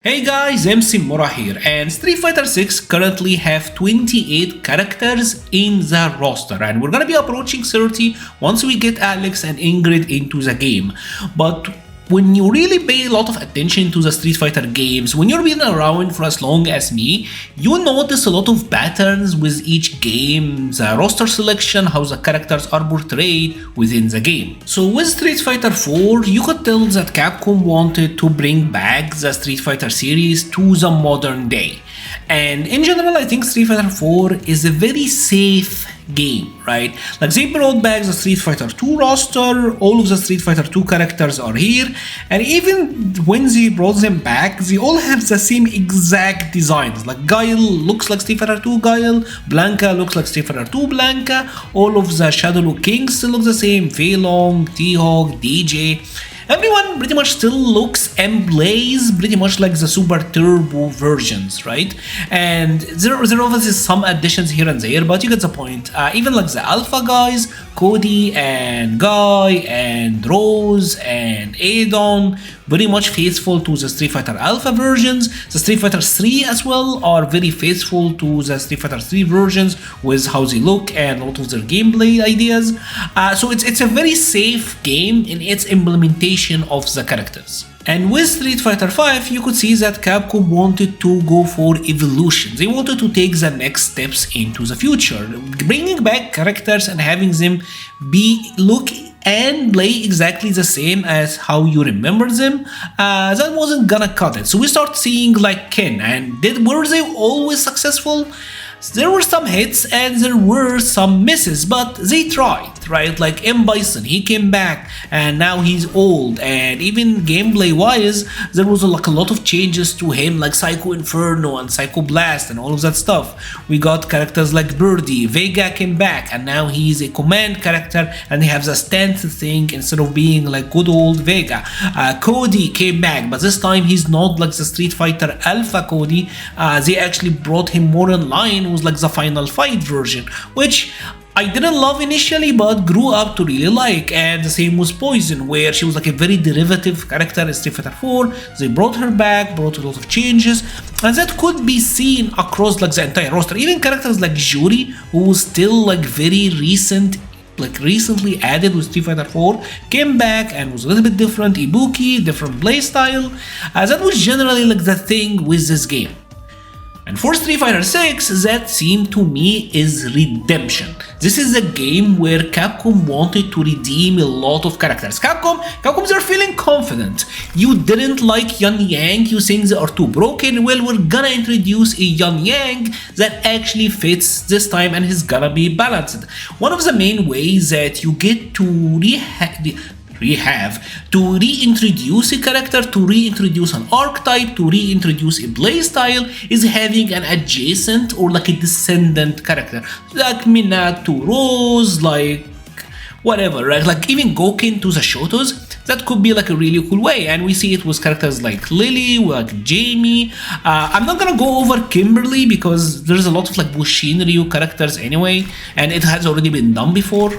Hey guys, MC Mura here, and Street Fighter 6 currently have 28 characters in the roster, and we're gonna be approaching 30 once we get Alex and Ingrid into the game. But when you really pay a lot of attention to the Street Fighter games, when you've been around for as long as me, you notice a lot of patterns with each game, the roster selection, how the characters are portrayed within the game. So with Street Fighter 4, you could tell that Capcom wanted to bring back the Street Fighter series to the modern day. And in general, I think Street Fighter 4 is a very safe game, right? Like they brought back the Street Fighter 2 roster, all of the Street Fighter 2 characters are here, and even when they brought them back, they all have the same exact designs. Like Guile looks like Street Fighter 2 Guile, Blanca looks like Street Fighter 2 Blanca, all of the Shadow Kings still look the same, Fei Long, T-Hawk, Deejay. Everyone pretty much still looks and plays pretty much like the Super Turbo versions, right? And there are obviously some additions here and there, but you get the point. Even like the Alpha guys, Cody and Guy and Rose and Adon, very much faithful to the Street Fighter Alpha versions. The Street Fighter 3 as well are very faithful to the Street Fighter 3 versions with how they look and a lot of their gameplay ideas. So it's a very safe game in its implementation of the characters. And with Street Fighter V, you could see that Capcom wanted to go for evolution. They wanted to take the next steps into the future, bringing back characters and having them look and play exactly the same as how you remember them. That wasn't gonna cut it. So we start seeing like Ken, and were they always successful? There were some hits and there were some misses, but they tried, right? Like M. Bison, he came back and now he's old, and even gameplay wise, there was like a lot of changes to him, like Psycho Inferno and Psycho Blast and all of that stuff. We got characters like Birdie, Vega came back and now he's a command character and he has a stance thing instead of being like good old Vega. Cody came back, but this time he's not like the Street Fighter Alpha Cody. They actually brought him more in line was like the Final Fight version, which I didn't love initially but grew up to really like. And the same was Poison, where she was like a very derivative character in Street Fighter 4. They brought her back, brought a lot of changes, and that could be seen across like the entire roster. Even characters like Juri, who was still like very recently added with Street Fighter 4, came back and was a little bit different. Ibuki, different playstyle. That was generally like the thing with this game. And for Street Fighter 6, that seemed to me is redemption. This is a game where Capcom wanted to redeem a lot of characters. Capcoms are feeling confident. You didn't like Yan Yang, you think they are too broken. Well, we're gonna introduce a Yan Yang that actually fits this time and is gonna be balanced. One of the main ways that you get to reintroduce a character, to reintroduce an archetype, to reintroduce a playstyle is having an adjacent or like a descendant character, like Minato, Rose, like whatever, right? Like even Gouken to the Shotos. That could be like a really cool way, and we see it with characters like Lily, like Jamie. I'm not gonna go over Kimberly because there's a lot of like Bushinryu characters anyway, and it has already been done before.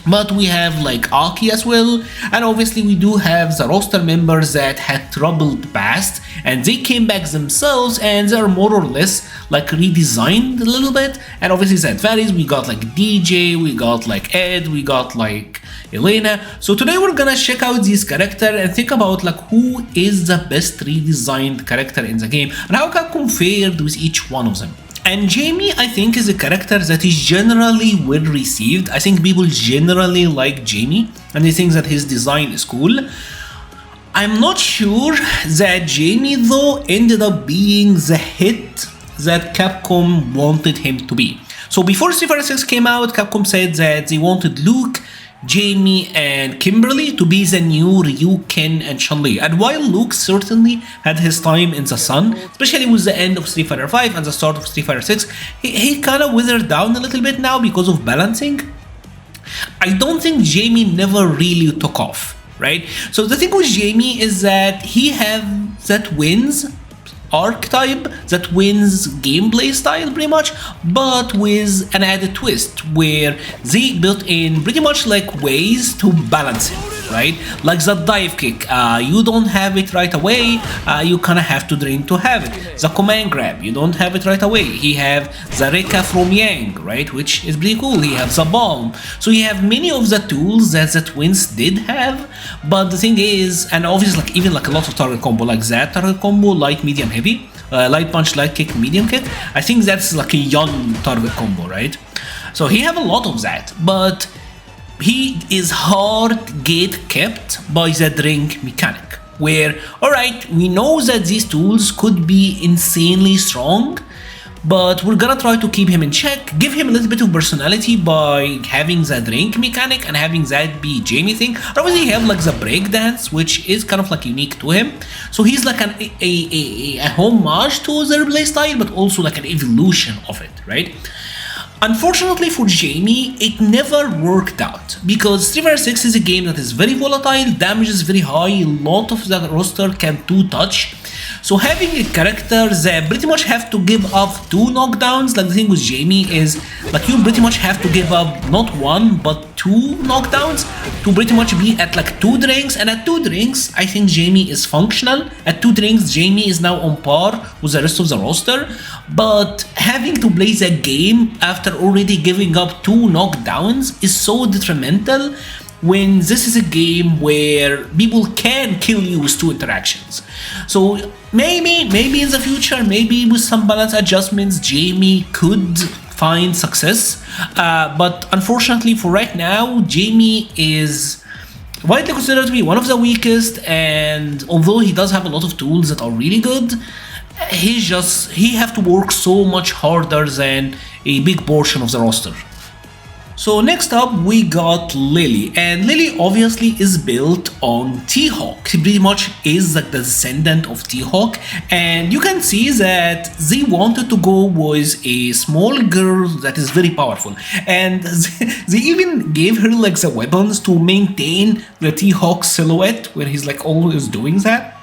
But we have like Aki as well, and obviously we do have the roster members that had troubled past and they came back themselves and they're more or less like redesigned a little bit. And obviously that varies. We got like DJ, we got like Ed, we got like Elena. So today we're gonna check out these characters and think about like who is the best redesigned character in the game and how Capcom fared with each one of them. And Jamie, I think, is a character that is generally well received. I think people generally like Jamie and they think that his design is cool. I'm not sure that Jamie though ended up being the hit that Capcom wanted him to be. So before Street Fighter 6 came out, Capcom said that they wanted Luke, Jamie and Kimberly to be the new Ryu, Ken and Chun-Li. And while Luke certainly had his time in the sun, especially with the end of Street Fighter 5 and the start of Street Fighter 6, he kind of withered down a little bit now because of balancing. I don't think Jamie never really took off, right? So the thing with Jamie is that he has that wins archetype, that wins gameplay style pretty much, but with an added twist where they built in pretty much like ways to balance it. right? Like the dive kick, you don't have it right away, you kind of have to drink to have it. The command grab, you don't have it right away. He have the Rekka from Yang, right, which is pretty cool. He have the bomb. So you have many of the tools that the twins did have, but the thing is, and obviously like even like a lot of target combo, like that target combo, light, medium, heavy, light punch, light kick, medium kick. I think that's like a young target combo, right? So he have a lot of that, but he is hard gate kept by the drink mechanic, where, alright, we know that these tools could be insanely strong, but we're gonna try to keep him in check, give him a little bit of personality by having the drink mechanic and having that be Jamie thing. Obviously he have like the break dance, which is kind of like unique to him. So he's like a homage to their playstyle, but also like an evolution of it, right? Unfortunately for Jamie, it never worked out because Street Fighter 6 is a game that is very volatile, damage is very high, a lot of the roster can two-touch. So having a character that pretty much have to give up 2 knockdowns, like the thing with Jamie is like you pretty much have to give up not 1 but 2 knockdowns to pretty much be at like 2 drinks, and at 2 drinks I think Jamie is functional. At 2 drinks Jamie is now on par with the rest of the roster, but having to play the game after already giving up 2 knockdowns is so detrimental when this is a game where people can kill you with 2 interactions. So maybe in the future, maybe with some balance adjustments, Jamie could find success, but unfortunately for right now, Jamie is widely considered to be one of the weakest, and although he does have a lot of tools that are really good, he have to work so much harder than a big portion of the roster. So next up we got Lily, and Lily obviously is built on T-Hawk. She pretty much is like the descendant of T-Hawk, and you can see that they wanted to go with a small girl that is very powerful, and they even gave her like the weapons to maintain the T-Hawk silhouette where he's like always doing that.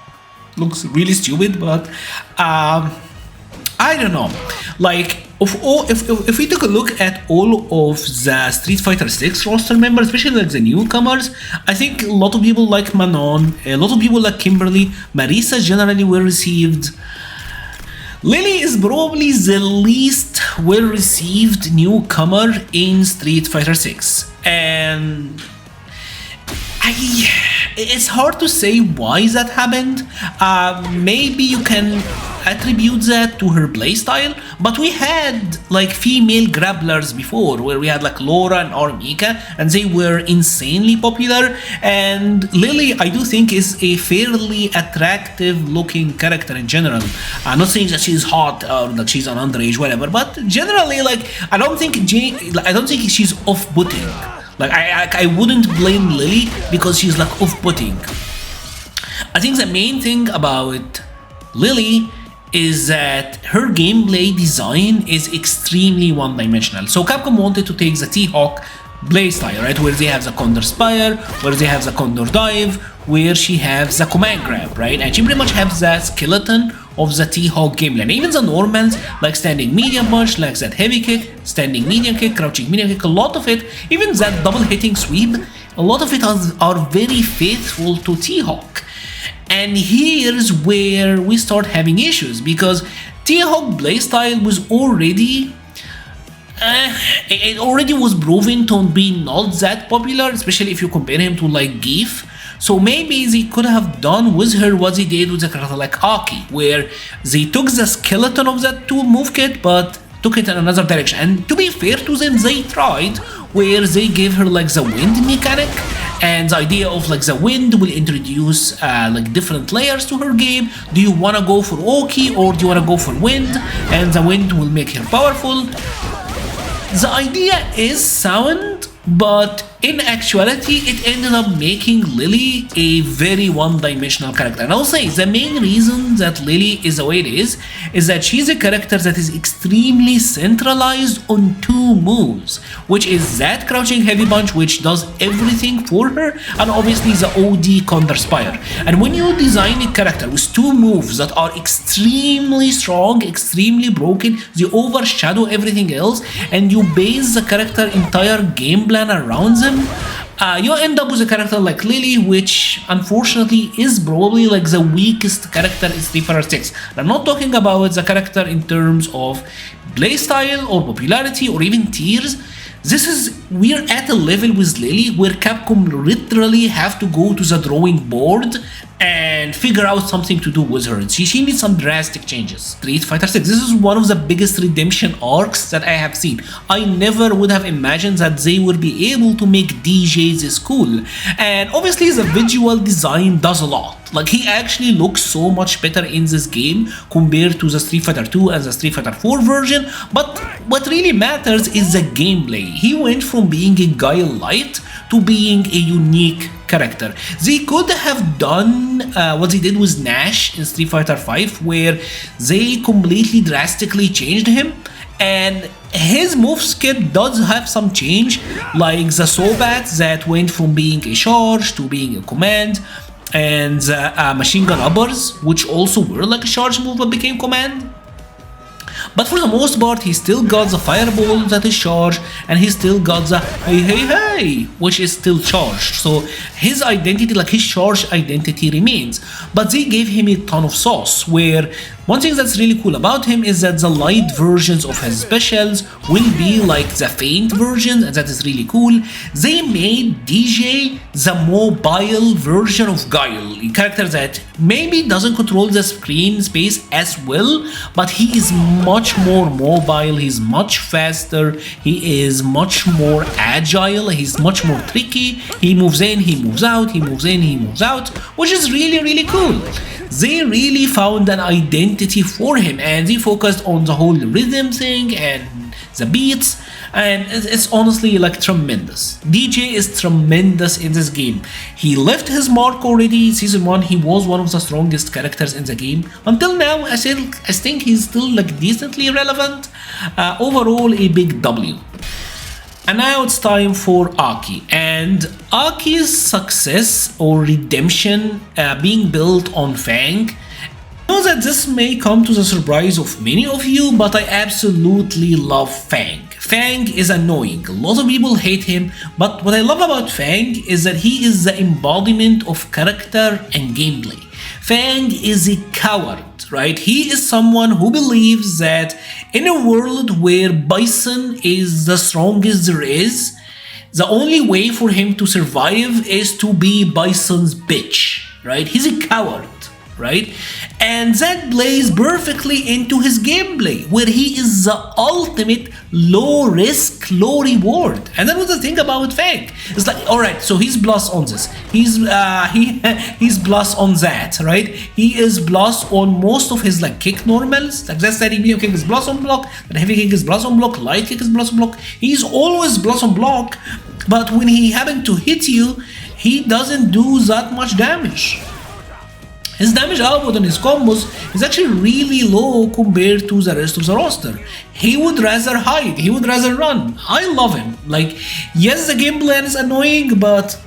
Looks really stupid, but I don't know. Like, if we took a look at all of the Street Fighter 6 roster members, especially like the newcomers, I think a lot of people like Manon, a lot of people like Kimberly, Marisa generally well received. Lily is probably the least well received newcomer in Street Fighter 6, and it's hard to say why that happened. Maybe you can attribute that to her playstyle, but we had like female grapplers before, where we had like Laura and Armika, and they were insanely popular. And Lily, I do think, is a fairly attractive looking character in general. I'm not saying that she's hot or that she's an underage, whatever, but generally, like, I don't think she's off-putting. Like, I wouldn't blame Lily because she's like off-putting. I think the main thing about Lily is that her gameplay design is extremely one-dimensional. So Capcom wanted to take the T-Hawk playstyle, right, where they have the Condor Spire, where they have the Condor Dive, where she has the command grab, right, and she pretty much has that skeleton of the T-Hawk gameplay. And even the normals, like standing medium punch, like that heavy kick, standing medium kick, crouching medium kick, a lot of it, even that double hitting sweep, a lot of it are very faithful to T-Hawk. And here's where we start having issues, because T-Hawk playstyle was already it already was proven to be not that popular, especially if you compare him to like Geef. So maybe they could have done with her what they did with a character like Aki, where they took the skeleton of that tool move kit but took it in another direction. And to be fair to them, they tried, where they gave her like the wind mechanic, and the idea of like the wind will introduce like different layers to her game. Do you want to go for Oki or do you want to go for wind? And the wind will make her powerful. The idea is sound, but in actuality it ended up making Lily a very one-dimensional character. And I'll say the main reason that Lily is the way it is that she's a character that is extremely centralized on 2 moves, which is that crouching heavy punch, which does everything for her, and obviously the OD Condor Spire. And when you design a character with 2 moves that are extremely strong, extremely broken, they overshadow everything else, and you base the character entire game plan around them, You end up with a character like Lily, which unfortunately is probably like the weakest character in Street Fighter 6. I'm not talking about the character in terms of playstyle or popularity or even tiers. We're at a level with Lily where Capcom literally have to go to the drawing board and figure out something to do with her. She needs some drastic changes. Street Fighter 6, this is one of the biggest redemption arcs that I have seen. I never would have imagined that they would be able to make Deejay this cool. And obviously the visual design does a lot. Like, he actually looks so much better in this game compared to the Street Fighter 2 and the Street Fighter 4 version, but what really matters is the gameplay. He went from being a Guile Light to being a unique character. They could have done what they did with Nash in Street Fighter 5, where they completely drastically changed him, and his move skill does have some change, like the Sobat that went from being a charge to being a command, and machine gun uppers, which also were like a charge move but became command. But for the most part, he still got the fireball that is charged, and he still got the hey hey hey, which is still charged. So his identity, like his charged identity, remains. But they gave him a ton of sauce, where one thing that's really cool about him is that the light versions of his specials will be like the faint version, and that is really cool. They made Deejay the mobile version of Guile, a character that maybe doesn't control the screen space as well, but he is much more mobile, he's much faster, he is much more agile, he's much more tricky, he moves in, he moves out, he moves in, he moves out, which is really cool. They really found an identity for him, and they focused on the whole rhythm thing and the beats, and it's honestly like tremendous. Deejay is tremendous in this game. He left his mark already. Season 1, he was one of the strongest characters in the game. Until now, I think he's still like decently relevant. Overall, a big W. And now it's time for Aki, and Aki's success or redemption being built on Fang. I know that this may come to the surprise of many of you, but I absolutely love Fang. Fang is annoying, a lot of people hate him, but what I love about Fang is that he is the embodiment of character and gameplay. Fang is a coward, right? He is someone who believes that in a world where Bison is the strongest there is, the only way for him to survive is to be Bison's bitch, right? He's a coward, right? And that plays perfectly into his gameplay, where he is the ultimate low risk, low reward. And that was the thing about Fang. It's like, alright, so he's plus on this, he's plus on that, right? He is plus on most of his like kick normals, like that steady medium kick is plus on block, and heavy kick is plus on block, light kick is plus on block. He's always plus on block, but when he happens to hit you, he doesn't do that much damage. His damage output on his combos is actually really low compared to the rest of the roster. He would rather hide, he would rather run. I love him. Like, yes, the game plan is annoying, but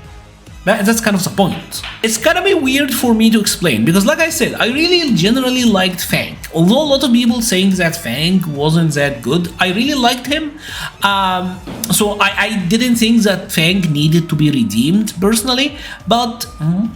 that's kind of the point. It's gonna be weird for me to explain, because like I said, I really generally liked Fang. Although a lot of people saying that Fang wasn't that good, I really liked him. So I didn't think that Fang needed to be redeemed personally, but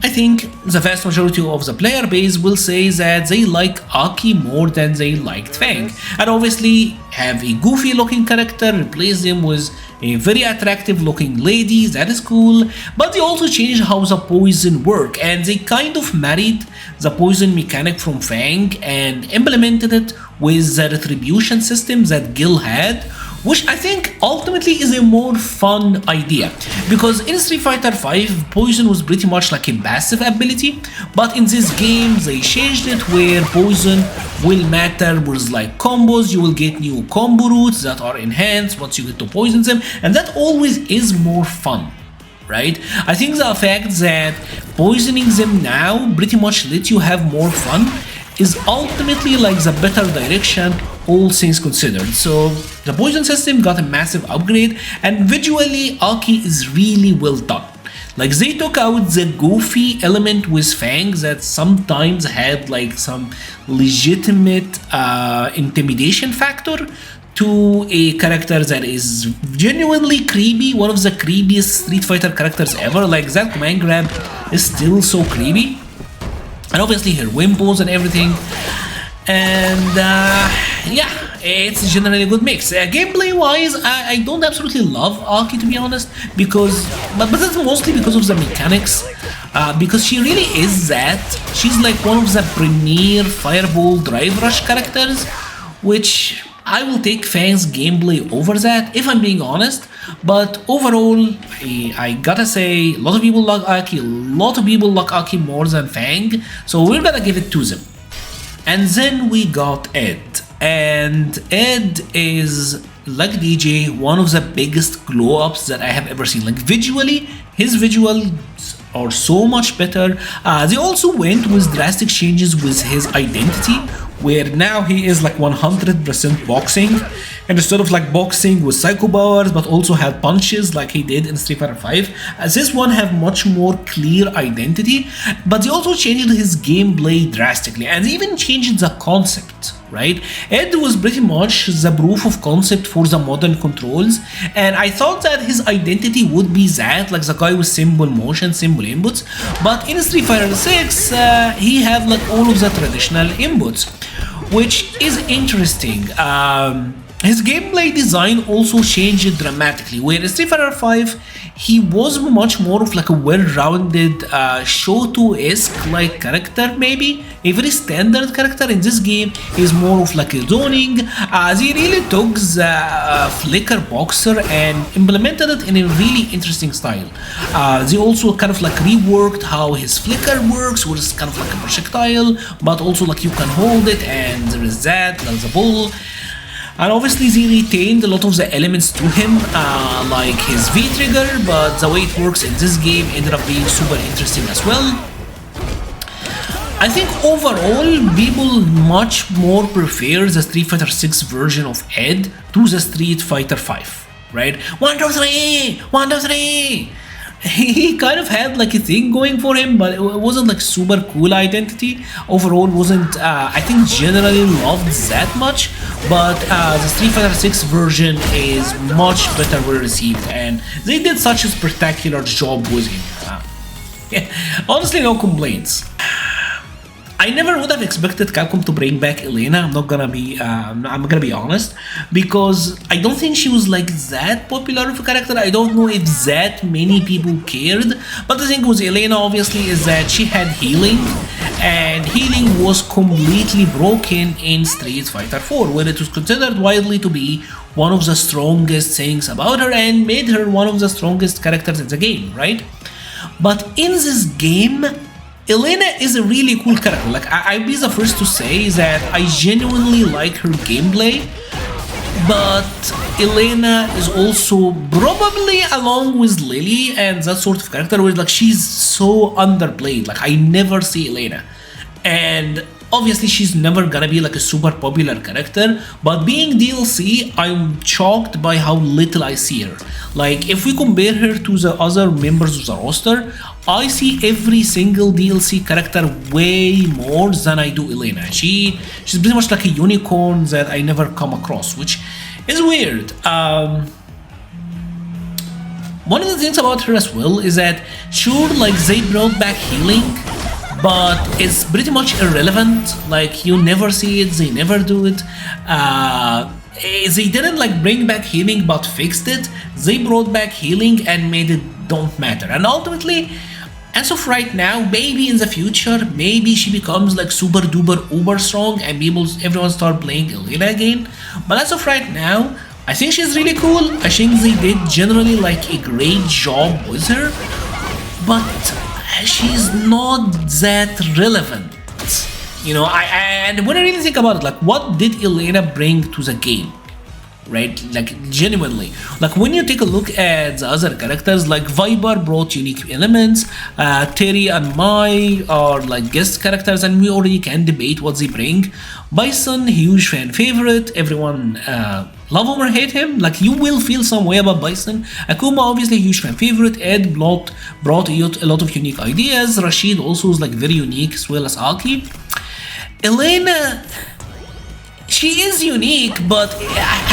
I think the vast majority of the player base will say that they like Aki more than they liked Fang. And obviously have a goofy looking character, replace them with a very attractive looking lady, that is cool, but they also changed how the poison work, and they kind of married the poison mechanic from Fang and implemented it with the retribution system that Gil had, which I think ultimately is a more fun idea, because in Street Fighter 5 poison was pretty much like a passive ability, but in this game they changed it where poison will matter with like combos. You will get new combo routes that are enhanced once you get to poison them, and that always is more fun, right? I think the fact that poisoning them now pretty much lets you have more fun is ultimately like the better direction, all things considered. So the poison system got a massive upgrade, and visually Aki is really well done. Like, they took out the goofy element with Fang that sometimes had like some legitimate intimidation factor to a character that is genuinely creepy, one of the creepiest Street Fighter characters ever. Like that command grab is still so creepy, and obviously her wimples and everything. And yeah, it's generally a good mix. Gameplay wise, I don't absolutely love Aki, to be honest, because but that's mostly because of the mechanics. Because she really is that. She's like one of the premier Fireball Drive Rush characters, which I will take Fang's gameplay over that, if I'm being honest. But overall, I gotta say, a lot of people like Aki, a lot of people like Aki more than Fang, so we're gonna give it to them. And then we got Ed. And Ed is, like Deejay, one of the biggest glow-ups that I have ever seen. Like visually, his visuals are so much better. They also went with drastic changes with his identity, where now he is like 100% boxing, and instead of like boxing with psycho powers but also had punches like he did in Street Fighter 5, this one have much more clear identity. But they also changed his gameplay drastically, and they even changed the concept, right? Ed was pretty much the proof of concept for the modern controls, and I thought that his identity would be that, like the guy with simple motion, simple inputs. But in Street Fighter 6, he had like all of the traditional inputs, which is interesting. His gameplay design also changed dramatically, where in Street Fighter 5 he was much more of like a well-rounded Shoto-esque like character, maybe a very standard character. In this game he's more of like a zoning. They really took the flicker boxer and implemented it in a really interesting style. They also kind of like reworked how his flicker works, where it's kind of like a projectile, but also like you can hold it, and there is that, there's a ball. And obviously they retained a lot of the elements to him, like his V-trigger, but the way it works in this game ended up being super interesting as well. I think overall people much more prefer the Street Fighter 6 version of Ed to the Street Fighter 5, right? 1, 2, 3! 1, 2, 3! He kind of had like a thing going for him, but it wasn't like super cool identity. Overall wasn't, I think, generally loved that much. But the Street Fighter 6 version is much better well received, and they did such a spectacular job with him. Yeah, honestly, no complaints. I never would have expected Capcom to bring back Elena. I'm gonna be honest, because I don't think she was like that popular of a character. I don't know if that many people cared. But the thing with Elena, obviously, is that she had healing, and healing was completely broken in Street Fighter 4, where it was considered widely to be one of the strongest things about her and made her one of the strongest characters in the game, right? But in this game, Elena is a really cool character. Like, I'd be the first to say that I genuinely like her gameplay, but Elena is also probably, along with Lily and that sort of character, where like she's so underplayed. Like, I never see Elena, and obviously she's never gonna be like a super popular character, but being DLC, I'm shocked by how little I see her. Like, if we compare her to the other members of the roster, I see every single DLC character way more than I do Elena. She's pretty much like a unicorn that I never come across, which is weird. One of the things about her as well is that, sure, like they brought back healing, but it's pretty much irrelevant. Like, you never see it, they never do it. They didn't like bring back healing but fixed it. They brought back healing and made it don't matter. And ultimately, as of right now, maybe in the future, maybe she becomes like super duper uber strong and everyone start playing Elena again. But as of right now, I think she's really cool. I think they did generally like a great job with her, but she's not that relevant. You know, and when I really think about it, like, what did Elena bring to the game? Right? Like, genuinely. Like, when you take a look at the other characters, like Viper brought unique elements, Terry and Mai are like guest characters, and we already can debate what they bring. Bison, huge fan favorite, everyone love him or hate him. Like, you will feel some way about Bison. Akuma, obviously huge fan favorite. Ed brought a lot of unique ideas. Rashid also is like very unique, as well as Aki. Elena, she is unique, but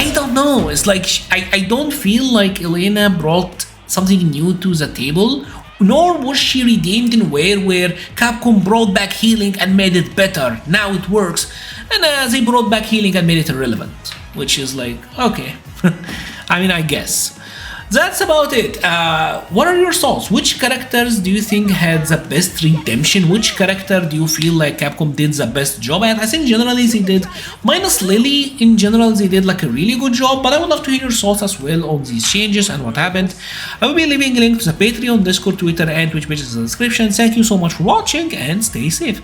I don't know. It's like I don't feel like Elena brought something new to the table, nor was she redeemed in a way where Capcom brought back healing and made it better. Now it works, and they brought back healing and made it irrelevant, which is like, okay. I mean, I guess. That's about it. What are your thoughts? Which characters do you think had the best redemption? Which character do you feel like Capcom did the best job at? I think generally they did, minus Lily, in general they did like a really good job, but I would love to hear your thoughts as well on these changes and what happened. I will be leaving a link to the Patreon, Discord, Twitter, and Twitch pages in the description. Thank you so much for watching and stay safe.